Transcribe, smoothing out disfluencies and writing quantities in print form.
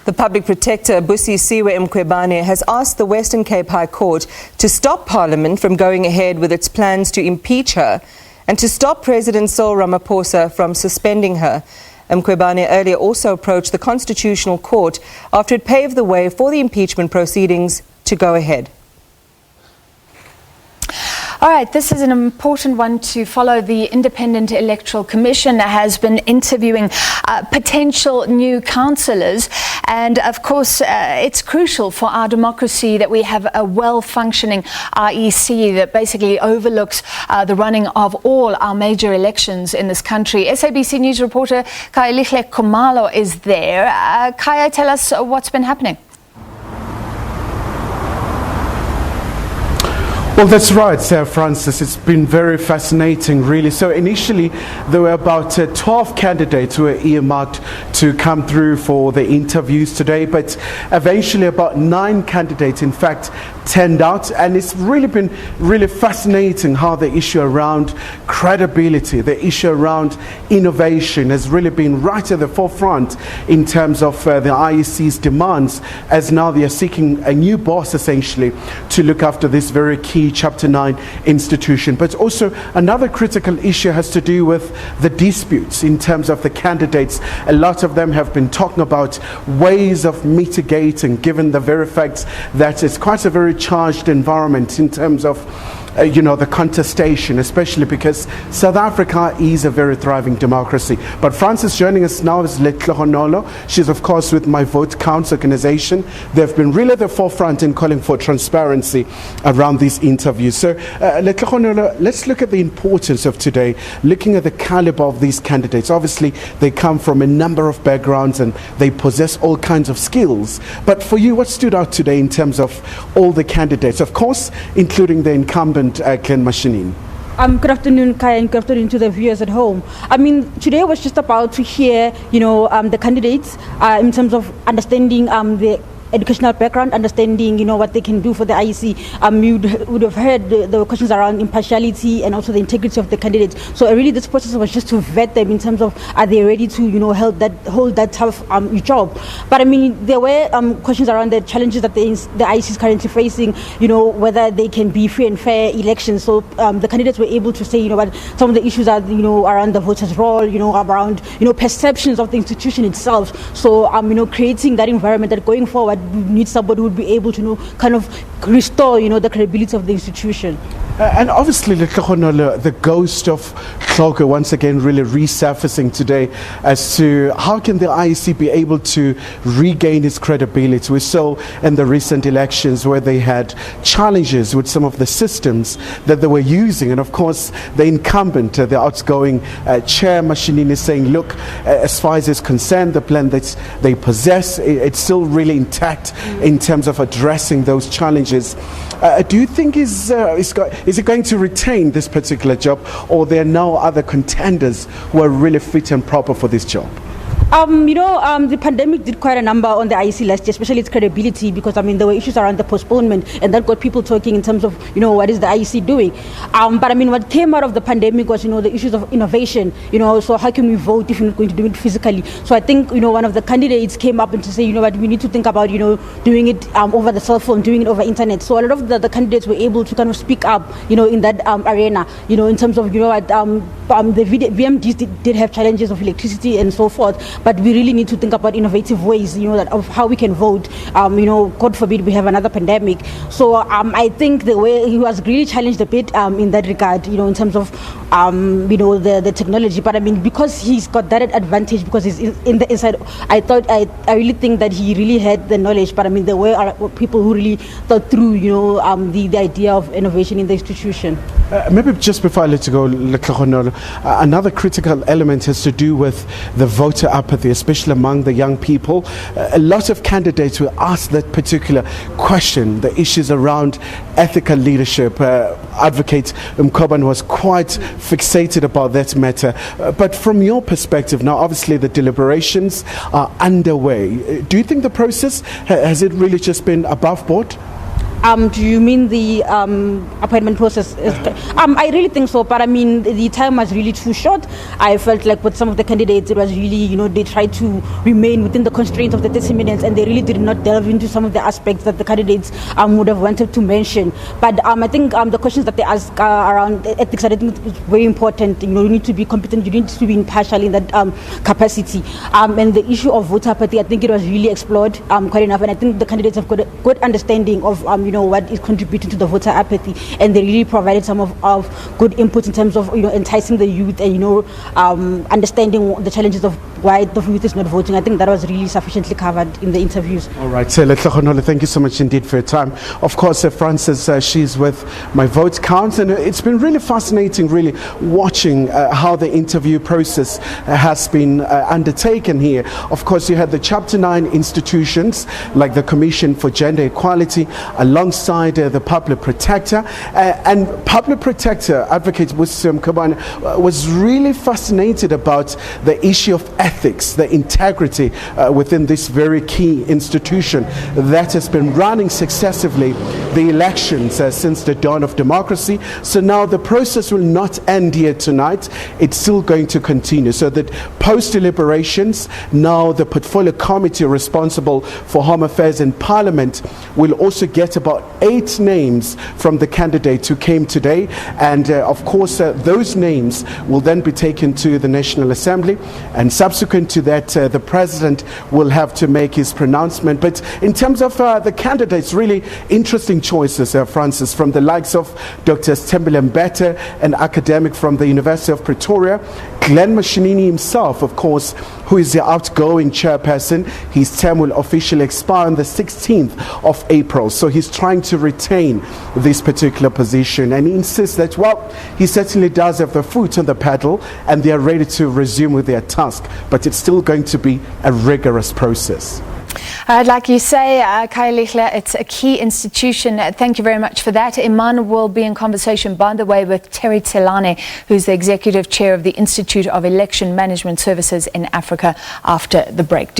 The Public Protector, Busisiwe Mkhwebane, has asked the Western Cape High Court to stop Parliament from going ahead with its plans to impeach her and to stop President Cyril Ramaphosa from suspending her. Mkhwebane earlier also approached the Constitutional Court after it paved the way for the impeachment proceedings to go ahead. All right, this is an important one to follow. The Independent Electoral Commission has been interviewing potential new councillors, and of course it's crucial for our democracy that we have a well-functioning IEC that basically overlooks the running of all our major elections in this country. SABC News reporter Kaya Khumalo is there. Kaya, tell us what's been happening. Well, that's right, Francis. It's been very fascinating, really. So initially, there were about 12 candidates who were earmarked to come through for the interviews today, but eventually about 9 candidates, in fact, turned out. And it's really been really fascinating how the issue around credibility, the issue around innovation has really been right at the forefront in terms of the IEC's demands, as now they are seeking a new boss, essentially, to look after this very key Chapter 9 institution. But also another critical issue has to do with the disputes in terms of the candidates. A lot of them have been talking about ways of mitigating, given the very fact that it's quite a very charged environment in terms of the contestation, especially because South Africa is a very thriving democracy. But Francis, joining us now is Letlohonolo. She's, of course, with My Vote Counts organization. They've been really at the forefront in calling for transparency around these interviews. So, Letlohonolo, let's look at the importance of today, looking at the caliber of these candidates. Obviously, they come from a number of backgrounds and they possess all kinds of skills. But for you, what stood out today in terms of all the candidates, of course, including the incumbent Glen Mashinini? Good afternoon, Kaya, and good afternoon to the viewers at home. I mean, today was just about to hear, the candidates in terms of understanding the educational background, understanding, what they can do for the IEC. You would have heard the questions around impartiality and also the integrity of the candidates. So really this process was just to vet them in terms of are they ready to, hold that tough job. But I mean, there were questions around the challenges that the IEC is currently facing, whether they can be free and fair elections. So the candidates were able to say, what some of the issues are, around the voters' role, around, perceptions of the institution itself. So, creating that environment that going forward, we need somebody who would be able to kind of restore the credibility of the institution. And obviously, the ghost of Tlhoko once again really resurfacing today as to how can the IEC be able to regain its credibility. We saw in the recent elections where they had challenges with some of the systems that they were using. And of course, the incumbent, the outgoing chair, Mashinini, saying, look, as far as it's concerned, the plan that they possess, it's still really intact in terms of addressing those challenges. Do you think is it going to retain this particular job, or there are now other contenders who are really fit and proper for this job? The pandemic did quite a number on the IEC last year, especially its credibility, because there were issues around the postponement, and that got people talking in terms of what is the IEC doing. But what came out of the pandemic was the issues of innovation. So how can we vote if we're not going to do it physically? So I think one of the candidates came up and to say we need to think about doing it over the cell phone, doing it over internet. So a lot of the candidates were able to kind of speak up in that arena. In terms of the VMDs did have challenges of electricity and so forth. But we really need to think about innovative ways, of how we can vote. God forbid we have another pandemic. So I think the way he was really challenged a bit in that regard, in terms of the technology. But because he's got that advantage, because he's in the inside, I really think that he really had the knowledge. But there were people who really thought through, the idea of innovation in the institution. Maybe just before I let you go, another critical element has to do with the voter apathy, especially among the young people. A lot of candidates will ask that particular question, the issues around ethical leadership. Advocate Mkhwebane was quite fixated about that matter. But from your perspective now, obviously the deliberations are underway. Do you think the process, has it really just been above board? Do you mean the appointment process? I really think so, but I mean, the time was really too short. I felt like with some of the candidates, it was really, they tried to remain within the constraints of the 30 minutes, and they really did not delve into some of the aspects that the candidates would have wanted to mention. But I think the questions that they ask around ethics, I think is very important. You need to be competent, you need to be impartial in that capacity. And the issue of voter apathy, I think it was really explored quite enough, and I think the candidates have got a good understanding of what is contributing to the voter apathy, and they really provided some of good input in terms of enticing the youth and understanding the challenges of why the youth is not voting. I think that was really sufficiently covered in the interviews. All right, Letlogonolo, thank you so much indeed for your time. Of course, Francis, she's with My Vote Counts, and it's been really fascinating, really watching how the interview process has been undertaken here. Of course, you had the Chapter 9 institutions like the Commission for Gender Equality alongside the Public Protector, and Public Protector Advocate Wisdom Kabane was really fascinated about the issue of ethics, the integrity within this very key institution that has been running successively the elections since the dawn of democracy. So now the process will not end here tonight, it's still going to continue, so that post deliberations, now the portfolio committee responsible for Home Affairs in Parliament will also get about 8 names from the candidates who came today, and of course those names will then be taken to the National Assembly, and subsequent to that the President will have to make his pronouncement. But in terms of the candidates, really interesting choices, Francis, from the likes of Dr. Stembile Mbete, an academic from the University of Pretoria, Glen Mashinini himself, of course, who is the outgoing chairperson. His term will officially expire on the 16th of April, so he's trying to retain this particular position, and he insists that, well, he certainly does have the foot on the pedal and they are ready to resume with their task, but it's still going to be a rigorous process. Like you say, Khayelitsha, it's a key institution. Thank you very much for that. Iman will be in conversation, by the way, with Terry Tselane, who's the Executive Chair of the Institute of Election Management Services in Africa, after the break.